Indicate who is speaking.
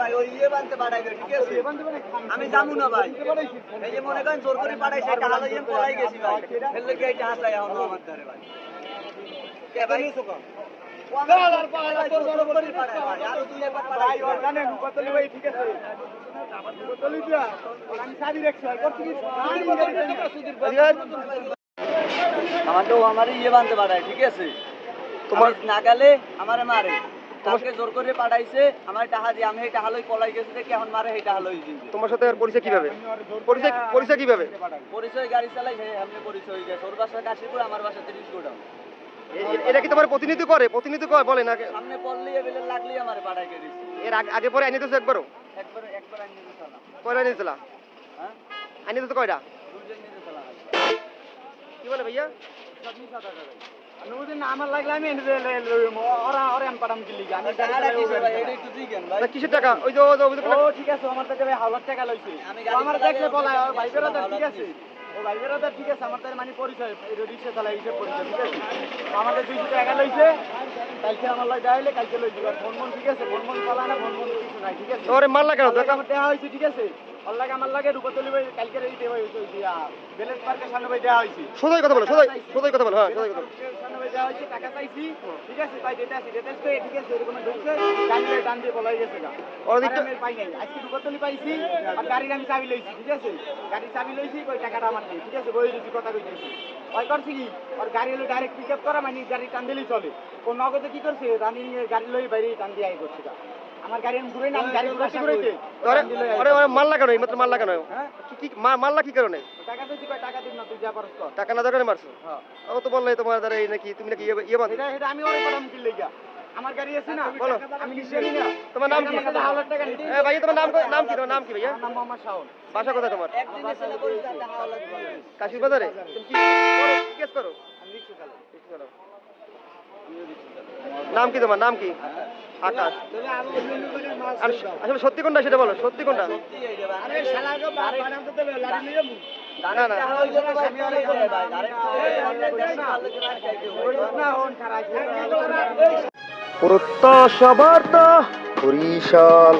Speaker 1: ভাই ওই ইয়ে বানতে পাঠাই ঠিক আছে আমি যাবো না ভাই এই যে মনে করেন জোর করে পাঠাই সেটা হালো ইয়ে পলাই গেছি ভাই ফেললে কি এইটা হাসাই এখন আমার ধারে ভাই কে ভাই আমাকে ও আমার ইয়ে বানতে পাঠায় ঠিক আছে তোমার না গেলে আমারে মারে তোমাকে জোর করে পাঠাইছে আমার টাকা দিয়ে আমি এই টাকা লই পলাই গেছি দেখি এখন মারে এই টাকা লই দিন
Speaker 2: তোমার সাথে আর পরিচয় কিভাবে পরিচয় কিভাবে
Speaker 1: পরিচয় গাড়ি চালাই হে আমি পরিচয় হয়ে গেছে ওর বাসা কাশীপুর আমার বাসা 30 গোডাউন
Speaker 2: এটা কি তোমার প্রতিনিধি করে বলে না
Speaker 1: সামনে পড়লি এবেলে লাগলি আমারে পাঠাই গেছি
Speaker 2: এর আগে পরে আইনি তো একবার
Speaker 1: আইনি দিছালাম
Speaker 2: কয়টা নিয়েছিলা
Speaker 1: হ্যাঁ
Speaker 2: আইনি তো কয়টা
Speaker 1: দুজন নিতে চালাম
Speaker 2: কি বলে ভাইয়া
Speaker 1: সবনি সাদা করে
Speaker 3: অনুদিন আমার লাগলে আমি ওরা ওরা পাঠাম কি লিগা আমি
Speaker 2: কিসের টাকা ওই যে
Speaker 3: ও ঠিক আছে আমার থেকে ভাই 1000 টাকা লইছি আমার দেখলে বলা ওর ভাই বেরাদার ঠিক আছে ও ভাই বেরাদার ঠিক আছে আমার তার মানে পরিচয় রিক্সা চালাই হিসেব পরিচয় ঠিক আছে আমাদের 200 টাকা লইছে কালকে আমার লাগে যাইলে কালকে লই দিবা ফোন ঠিক আছে ফোন চালায় না ফোন কিছু নাই ঠিক আছে
Speaker 2: তোরে মাল লাগাও
Speaker 3: আমার দেয়া হইছে ঠিক আছে আমার লাগে রূপতলি ভাই কালকে এই দেওয়া হইছে দিয়া বেলেন্স পার্কের সামনে ভাই দেয়া হইছে
Speaker 2: সোজাই কথা বলো সোজাই কথা বলো হ্যাঁ সোজাই কথা
Speaker 3: সামনে ভাই দেয়া হইছে টাকা চাইছি ঠিক আছে ভাই দিতে তো ঠিক আছে এরকম ঢুকছে ডান দিয়ে পলাই গেছে গা
Speaker 2: ওর দিকটা
Speaker 3: আমি পাই নাই আজকে রূপতলি পাইছি আর গাড়ির আমি চাবি লইছি ঠিক আছে গাড়ির চাবি লইছি কই টাকাটা আমার দিই ঠিক আছে বই দিছি কথা কইতেছি ওই করছি কি আর গাড়ি হলো ডাইরেক্ট পিকআপ করা মানে গাড়ি টান দিলেই চলে কোন নগদে কি করছে রানিং গাড়ি লই বাইরে টান দিয়ে আই করছে গা আমার গাড়ি আমি ঘুরে না আমি গাড়ি ঘুরাইতে
Speaker 2: ওরে মাল লাগানো এই মাত্র মাল লাগানো
Speaker 3: হ্যাঁ
Speaker 2: কি মাল্লা কি কারণে
Speaker 3: টাকা দিছি কয় টাকা দিন না তুই যা পারছ কর
Speaker 2: টাকা না দরকারে মারছো
Speaker 3: হ্যাঁ
Speaker 2: ও তো বললে তোমার দ্বারা এই নাকি তুমি নাকি ইয়ে বাঁধো
Speaker 3: এটা আমি ওরে পাঠাম কি লাগা আমার গাড়ি আছে না
Speaker 2: বলো
Speaker 3: আমি নিশ্চয়ই না
Speaker 2: তোমার নাম কি
Speaker 3: 1000 টাকা নিছি
Speaker 2: ভাই তোমার নাম কি ভাইয়া
Speaker 3: নাম মোহাম্মদ শাওন
Speaker 2: বাসা কোথায় তোমার
Speaker 1: একদিন এসে পরিচয় টাকা হলো
Speaker 2: কাশির বাজারে তুমি কি করো কেস করো
Speaker 3: আমি রিকশা চালাই
Speaker 2: রিকশা চালাও। নাম কি তোমার নাম কি আকাশ
Speaker 3: তুমি আরো অন্য করে মাছ
Speaker 2: আর আসলে সত্যি কোনটা সেটা বলো সত্যি কোনটা
Speaker 3: আরে শালাকে বানাম তো লাড়ি নিয়ে
Speaker 2: না না প্রত্যাশা বার্তা বরিশাল